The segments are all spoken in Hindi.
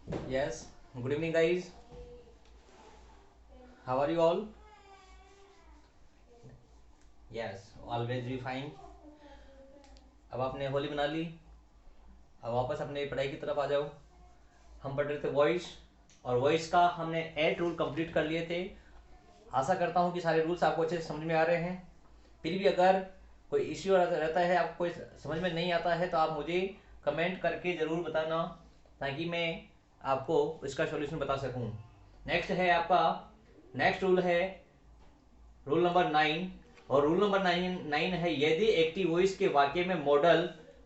Yes, good evening, guys. How are you all? Yes, always be fine. अब आपने होली मना ली। अब वापस अपने पढ़ाई की तरफ आ जाओ। हम पढ़ रहे थे वॉइस, और वॉइस का हमने 8 रूल कंप्लीट कर लिए थे। आशा करता हूँ कि सारे रूल्स आपको अच्छे से समझ में आ रहे हैं। फिर भी अगर कोई इश्यू रहता है, आपको कोई समझ में नहीं आता है, तो आप मुझे कमेंट करके ज़रूर बताना, ताकि मैं आपको इसका सॉल्यूशन बता सकूँ। नेक्स्ट है आपका, नेक्स्ट रूल है रूल नंबर 9। और रूल नंबर 9 है, यदि एक्टिव वॉइस के वाक्य में मॉडल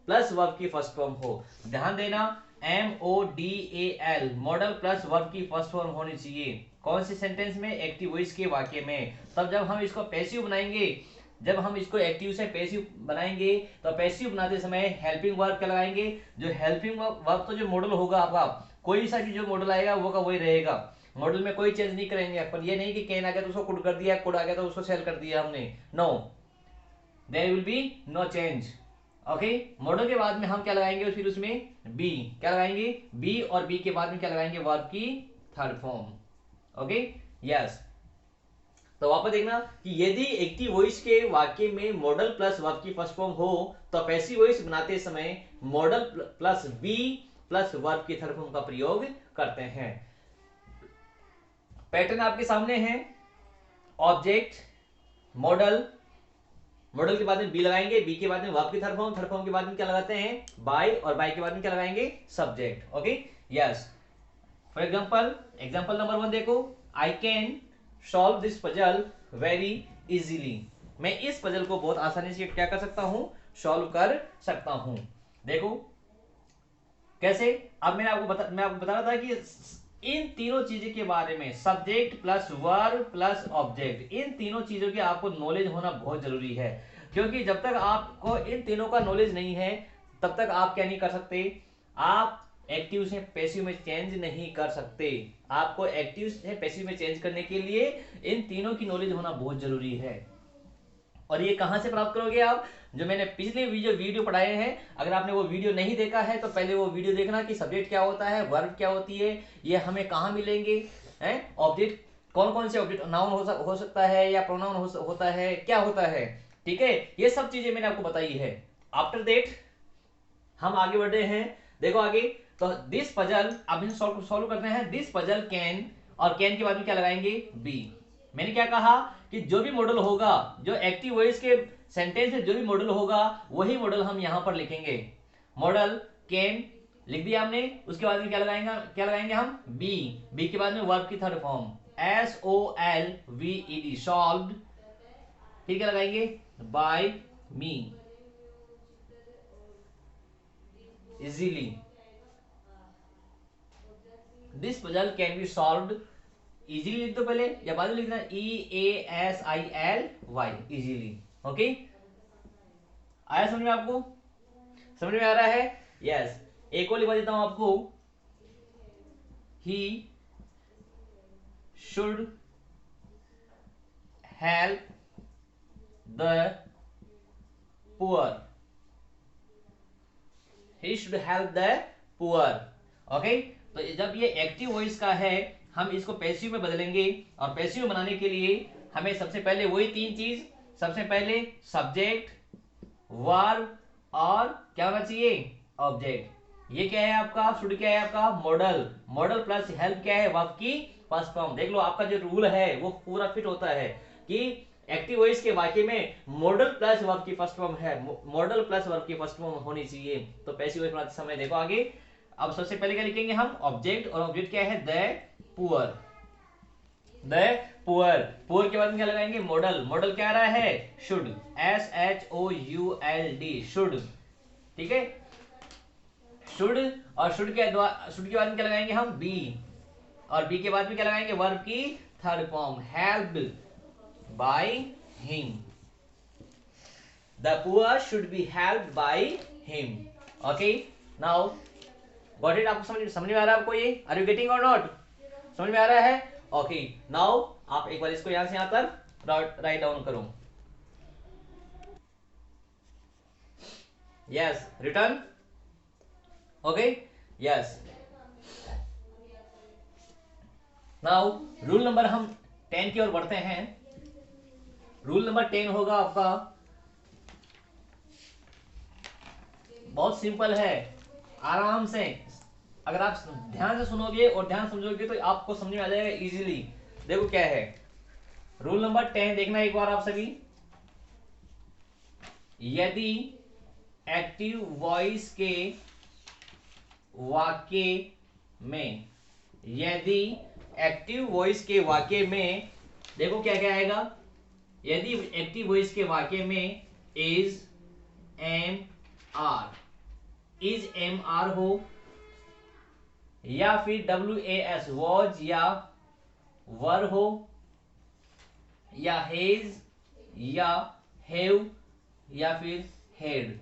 प्लस वर्ब की फर्स्ट फॉर्म हो। ध्यान देना, MODAL, मॉडल प्लस वर्ब की फर्स्ट फॉर्म होनी चाहिए। कौन से सेंटेंस में? एक्टिव वॉइस के वाक्य में। तब जब हम इसको पैसिव बनाएंगे, जब हम इसको एक्टिव से पैसिव बनाएंगे, तो पैसिव बनाते समय हेल्पिंग वर्ब क्या लगाएंगे? जो हेल्पिंग वर्ब, तो जो मॉडल होगा आपका, कोई सा भी जो मॉडल आएगा वो का वही रहेगा। मॉडल में कोई चेंज नहीं करेंगे। पर ये नहीं कि कैन आ गया तो उसको कुड कर दिया, कुड आ गया तो उसको सेल कर दिया हमने। No, there will be no change. Okay, modal के बाद में हम क्या लगाएंगे? फिर उसमें बी क्या लगाएंगे? बी, और बी के बाद में क्या लगाएंगे? वर्ब की थर्ड फॉर्म। Okay, yes. तो वापस देखना कि यदि एक्टिव वॉइस के वाक्य में मॉडल प्लस वर्ब की फर्स्ट फॉर्म हो, तो पैसिव वॉइस बनाते समय modal plus be plus verb की थर्ड फॉर्म का प्रयोग करते हैं। पैटर्न आपके सामने है। ऑब्जेक्ट, मॉडल, मॉडल के बाद में बी लगाएंगे, बी के बाद में वर्ब की थर्ड फॉर्म के बाद में क्या लगाते हैं? बाय, और बाय के बाद में क्या लगाएंगे? Subject. Okay, yes. For example, example number 1 देखो। I can solve this puzzle very easily. मैं इस पजल को बहुत आसानी से क्या कर सकता हूं? सॉल्व कर सकता हूं। देखो कैसे। अब मैं आपको बता रहा था कि इन तीनों चीजों के बारे में, subject plus verb plus object, इन तीनों चीजों की आपको नॉलेज होना बहुत जरूरी है। क्योंकि जब तक आपको इन तीनों का नॉलेज नहीं है, तब तक आप क्या नहीं कर सकते? आप एक्टिव से पैसिव में चेंज नहीं कर सकते। आपको एक्टिव से पैसिव में चेंज करने के लिए इन तीनों की नॉलेज होना बहुत जरूरी है। और ये कहां से प्राप्त करोगे आप? जो मैंने पिछले वीडियो पढ़ाए हैं, अगर आपने वो वीडियो नहीं देखा है तो पहले वो वीडियो देखना कि सब्जेक्ट क्या होता है, वर्ब क्या होती है, ये हमें कहाँ मिलेंगे, हैं ऑब्जेक्ट, कौन कौन से ऑब्जेक्ट, नाउन हो सकता है या प्रोनाउन होता है, क्या होता है। ठीक है, ये सब चीजें मैंने आपको बताई है। आफ्टर दैट हम आगे बढ़ रहे हैं। देखो आगे, तो दिस पजल, अब हम सॉल्व करते हैं। दिस पजल कैन, और कैन के बाद में क्या लगाएंगे? बी। मैंने क्या कहा कि जो भी मॉडल होगा, जो एक्टिव वॉइस के सेंटेंस में जो भी मॉडल होगा, वही मॉडल हम यहां पर लिखेंगे। मॉडल कैन लिख दिया हमने, उसके बाद में क्या लगाएंगे हम? बी। बी के बाद में वर्ब की थर्ड फॉर्म SOLVED, सॉल्व्ड। फिर क्या लगाएंगे? By me, easily. This puzzle can be solved easily. लिख दो पहले, या बाद में लिखना EASILY, इजीली। ओके, आया समझ में आपको? समझ में आ रहा है? यस। एक और लिखवा देता हूं आपको। He should help the poor. He should help the poor. Okay, तो जब ये एक्टिव वॉइस का है, हम इसको पैसिव में बदलेंगे। और पैसिव बनाने के लिए हमें सबसे पहले वही तीन चीज, सबसे पहले सब्जेक्ट, वर्ब, और क्या होना चाहिए? ऑब्जेक्ट। ये क्या है आपका? शुड क्या है आपका? मॉडल। मॉडल प्लस हेल्प क्या है? वर्ब की फर्स्ट फॉर्म। देख लो, आपका जो रूल है वो पूरा फिट होता है कि एक्टिव वॉइस के वाक्य में मॉडल प्लस वर्ब की फर्स्ट फॉर्म है, मॉडल प्लस वर्ब की फर्स्ट फॉर्म होनी चाहिए। तो पैसिव वॉइस बनाते समय देखो आगे। अब सबसे पहले क्या लिखेंगे हम? ऑब्जेक्ट, और ऑब्जेक्ट क्या है? The poor. The poor, poor के बाद में क्या लगाएंगे? मॉडल। मॉडल क्या आ रहा है? Should, SHOULD, should. ठीक है, शुड। और शुड के बाद में क्या लगाएंगे हम? बी। और बी के बाद में क्या लगाएंगे? वर्ब की third form helped by him. The poor should be helped by him. Okay, now got it? आपको समझ में आ रहा है आपको? ये आर यू गेटिंग और नॉट? समझ में आ रहा है? ओके, नाउ आप एक बार इसको यहां से यहां तक राइट डाउन करो। Yes, return. Okay, yes. Now rule number हम 10 की ओर बढ़ते हैं। रूल नंबर 10 होगा आपका, बहुत सिंपल है, आराम से अगर आप ध्यान से सुनोगे और ध्यान समझोगे तो आपको समझ में आ जाएगा इजीली। देखो क्या है रूल नंबर 10, देखना एक बार आप सभी। यदि एक्टिव वॉइस के वाक्य में, यदि एक्टिव वॉइस के वाक्य में, देखो क्या क्या आएगा। यदि एक्टिव वॉइस के वाक्य में is am are, is am are हो, या फिर डब्ल्यू ए एस वॉज या वर हो, या हेज या हैव या फिर हेड,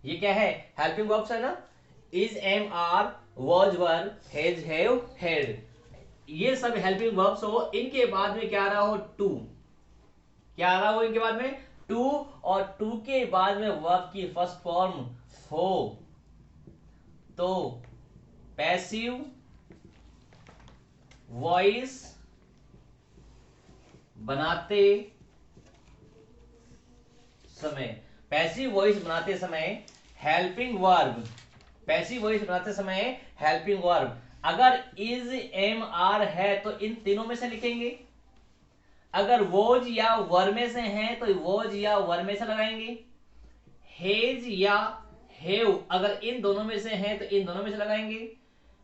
ये क्या है हेल्पिंग वर्ब्स है ना। Is am are was were has have had, ये सब हेल्पिंग वर्ब्स हो, इनके बाद में क्या आ रहा हो टू, क्या आ रहा हो इनके बाद में टू, और टू के बाद में वर्ब की फर्स्ट फॉर्म हो, तो पैसिव वॉइस बनाते समय, पैसिव वॉइस बनाते समय हेल्पिंग वर्ब, पैसिव वॉइस बनाते समय हेल्पिंग वर्ब अगर इज एम आर है तो इन तीनों में से लिखेंगे, अगर वोज या वर में से है तो वोज या वर में से लगाएंगे, हेज या हेव अगर इन दोनों में से है तो इन दोनों में से लगाएंगे,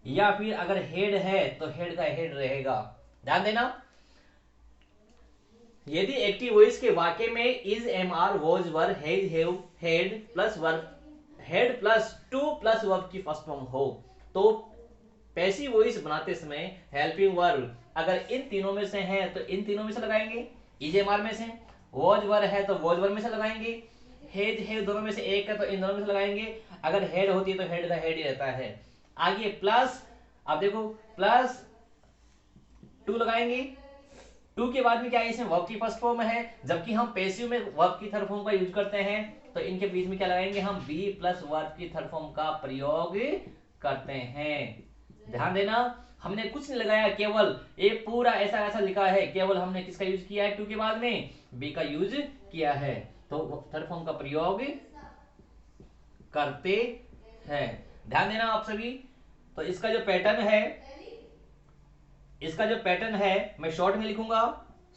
या फिर अगर हेड है तो हेड का हेड रहेगा। ध्यान देना, यदि एक्टिव वॉइस के वाक्य में is am are was were has have had plus verb, had plus to plus verb की फर्स्ट फॉर्म हो, तो पैसिव वॉइस बनाते समय हेल्पिंग वर्ब अगर इन तीनों में से है तो इन तीनों में से लगाएंगे, इज एम आर में से, वॉज वर है तो वॉज वर में से लगाएंगे, हेज हैव दोनों में से एक है तो इन दोनों में से लगाएंगे, अगर हेड होती है तो हेड का हेड ही रहता है। आगे प्लस, अब देखो प्लस टू लगाएंगे, टू के बाद में क्या है इसमें वर्ब की फर्स्ट फॉर्म है, जबकि हम पैसिव में वर्ब की थर्ड फॉर्म का यूज करते हैं, तो इनके बीच में क्या लगाएंगे हम बी प्लस वर्ब की थर्ड फॉर्म का प्रयोग करते हैं। ध्यान देना, हमने कुछ नहीं लगाया, केवल ये पूरा ऐसा ऐसा लिखा है, केवल हमने किसका यूज किया है टू के बाद में बी का यूज किया है, तो थर्ड फॉर्म का प्रयोग करते हैं। ध्यान देना आप सभी। तो इसका जो पैटर्न है, इसका जो पैटर्न है मैं शॉर्ट में लिखूंगा।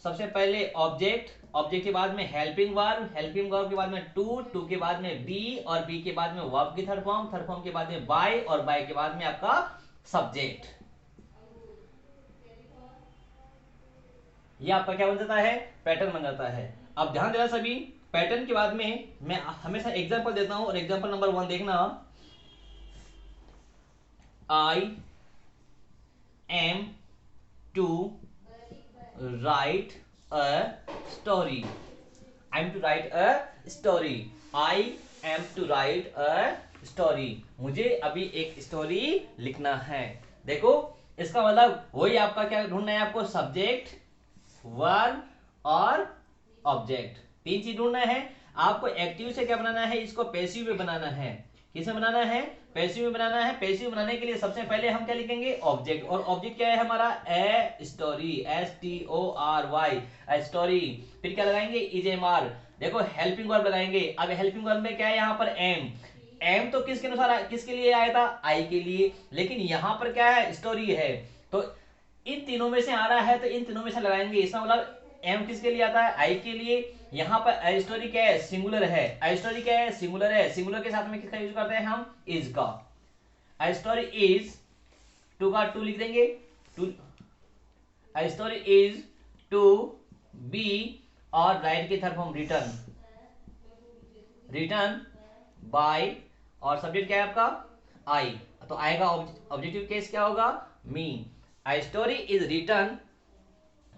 सबसे पहले ऑब्जेक्ट, ऑब्जेक्ट के बाद में हेल्पिंग वर्ब, हेल्पिंग वर्ब के बाद में टू, टू के बाद में बी, और बी के बाद में वर्ब की थर्ड फॉर्म, थर्ड फॉर्म के बाद में बाय, और बाय के बाद में आपका सब्जेक्ट। ये आपका क्या बन जाता है पैटर्न बन जाता है। अब ध्यान देना सभी, पैटर्न के बाद में मैं हमेशा एग्जांपल देता हूं, और एग्जांपल नंबर 1 देखना। I am to write a story, I am to write a story. I am to write a story. मुझे अभी एक स्टोरी लिखना है। देखो इसका मतलब वही आपका क्या ढूंढना है आपको, सब्जेक्ट, वर्ब और ऑब्जेक्ट, तीन चीज ढूंढना है आपको। एक्टिव से क्या बनाना है, इसको पैसिव में बनाना है। किसे बनाना है, पैसिव में बनाना है। पैसिव बनाने के लिए सबसे पहले हम क्या लिखेंगे ऑब्जेक्ट, और ऑब्जेक्ट क्या है हमारा a story, STORY a story. फिर क्या लगाएंगे इज एम आर, देखो हेल्पिंग वर्ब लगाएंगे। अब हेल्पिंग वर्ब में क्या है यहाँ पर एम, एम तो किसके अनुसार किसके लिए आया था आई के लिए, लेकिन यहां पर क्या है स्टोरी है, तो इन तीनों में से आ रहा है तो इन तीनों में से लगाएंगे। इसका मतलब एम किसके लिए आता है आई के लिए। यहाँ पर स्टोरी क्या है सिंगुलर है, स्टोरी क्या है सिंगुलर है, सिंगुलर के साथ में किसका यूज करते हैं हम इज का। स्टोरी इज, टू का टू लिख देंगे, to story is to be, और राइट की third form written, written by, और सब्जेक्ट क्या है आपका आई, तो आएगा ऑब्जेक्टिव केस क्या होगा मी। A story is written,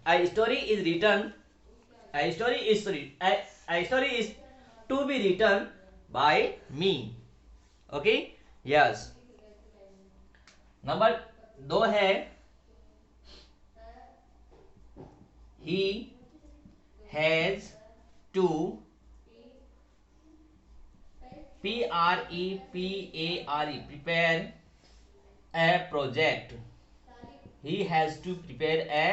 a story is written, a story is sorry, a story is to be written by me. Okay, yes. नंबर 2 है he has to prepare a project, he has to prepare a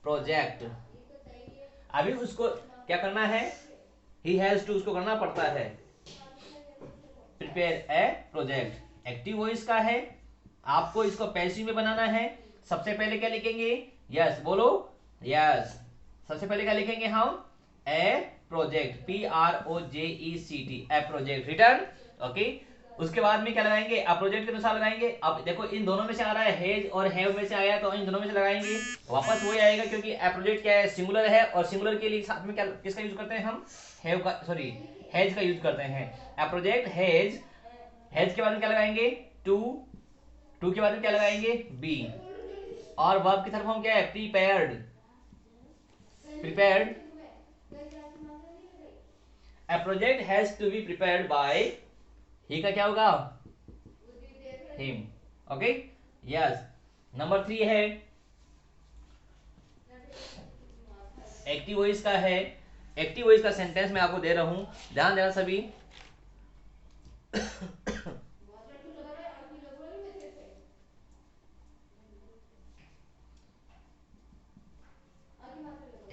project. अभी उसको क्या करना है, ही हैज टू उसको करना पड़ता है prepare a project. Active voice का है, आपको इसको पैसिव में बनाना है। सबसे पहले क्या लिखेंगे, यस बोलो, यस। सबसे पहले क्या लिखेंगे हम, ए प्रोजेक्ट, PROJECT, ए प्रोजेक्ट, रिटर्न। ओके, उसके बाद में क्या लगाएंगे, अब प्रोजेक्ट के अनुसार लगाएंगे। अब देखो इन दोनों में से आ रहा है, हेज और हैव में से आया है, तो इन दोनों में से लगाएंगे, वापस वही आएगा, क्योंकि ए प्रोजेक्ट क्या है, सिंगुलर है, और सिंगुलर के लिए साथ में क्या किसका यूज करते हैं हम, हैव का, सॉरी हैज का यूज करते हैं। ए प्रोजेक्ट हैज, हैज के बाद में क्या लगाएंगे, टू, टू के बाद में क्या लगाएंगे, बी, और वर्ब की तरफ हम क्या है, prepared, prepared. A project has to be prepared by, ही का क्या होगा, him। Okay, yes. नंबर 3 है, एक्टिव वॉइस का है। एक्टिव वॉइस का सेंटेंस मैं आपको दे रहा हूं, ध्यान देना सभी।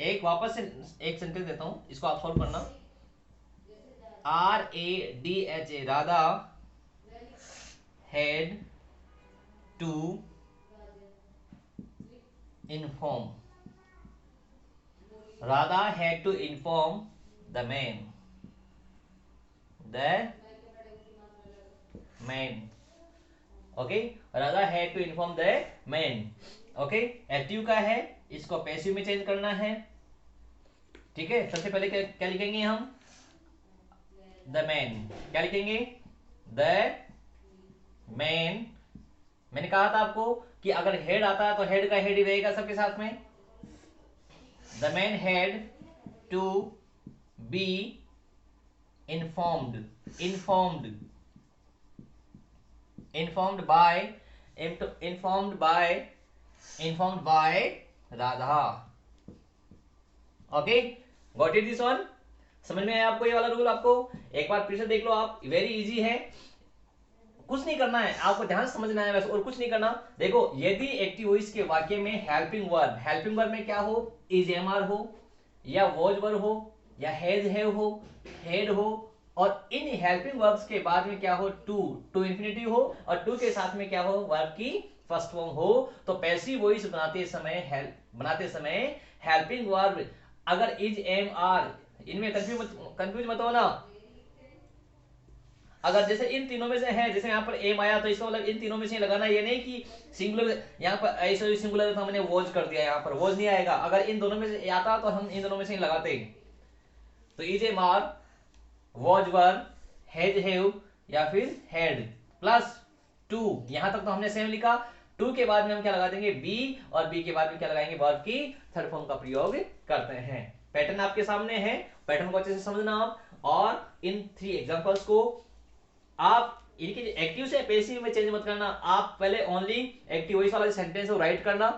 एक वापस से एक सेंटेंस देता हूं, इसको आप सॉल्व करना। RADHA, Radha had to inform, Radha had to inform the man, the man. Okay, Radha had to inform the man. Okay, active का है, इसको पैसिव में चेंज करना है। ठीक है, सबसे पहले क्या क्या लिखेंगे हम, द मैन, क्या लिखेंगे, द मैन। मैंने कहा था आपको कि अगर हेड आता है तो हेड का हेड ही रहेगा सबके साथ में। The man had to be informed, informed, informed by, informed by, informed by Radha. Okay, got it this one, समझ में आया आपको ये वाला रूल? आपको एक बार फिर से देख लो आप, वेरी इजी है, कुछ नहीं करना है, आपको ध्यान से समझना है बस, और कुछ नहीं करना। देखो, यदि एक्टिव वॉइस के वाक्य में हेल्पिंग वर्ब, हेल्पिंग वर्ब में क्या हो, इज एमआर हो, या वॉज वर्ब हो, या हैज हैव हो, हेड हो, और इन हेल्पिंग वर्ब्स के बाद में क्या हो, टू, टू इंफिनिटिव हो, और टू के साथ में क्या हो, वर्ब की फर्स्ट फॉर्म हो, तो पैसिव वॉइस बनाते समय हेल्पिंग वर्ब अगर इज एम आर, इनमें कंफ्यूज मत हो ना। अगर जैसे इन तीनों में से है, जैसे यहाँ पर एम आया तो इसका मतलब इन तीनों में से लगाना, ये नहीं कि सिंगुलर, यहाँ पर ऐसे सिंगुलर था हमने वॉज कर दिया, यहाँ पर वॉज नहीं आएगा। अगर इन दोनों में से आता तो हम इन दोनों में से लगाते, तो is am are, was were, has have, या फिर हैड, प्लस टू, यहां तक तो हमने सेम लिखा। टू के बाद में हम क्या लगा देंगे, बी, और बी के बाद में क्या लगाएंगे, वर्ब की थर्ड फॉर्म का प्रयोग करते हैं। पैटर्न आपके सामने है, पैटर्न को अच्छे से समझना आप, और इन 3 एग्जांपल्स को आप इनके एक्टिव से पैसिव में चेंज मत करना। आप पहले ओनली एक्टिव वॉइस वाला सेंटेंस राइट करना,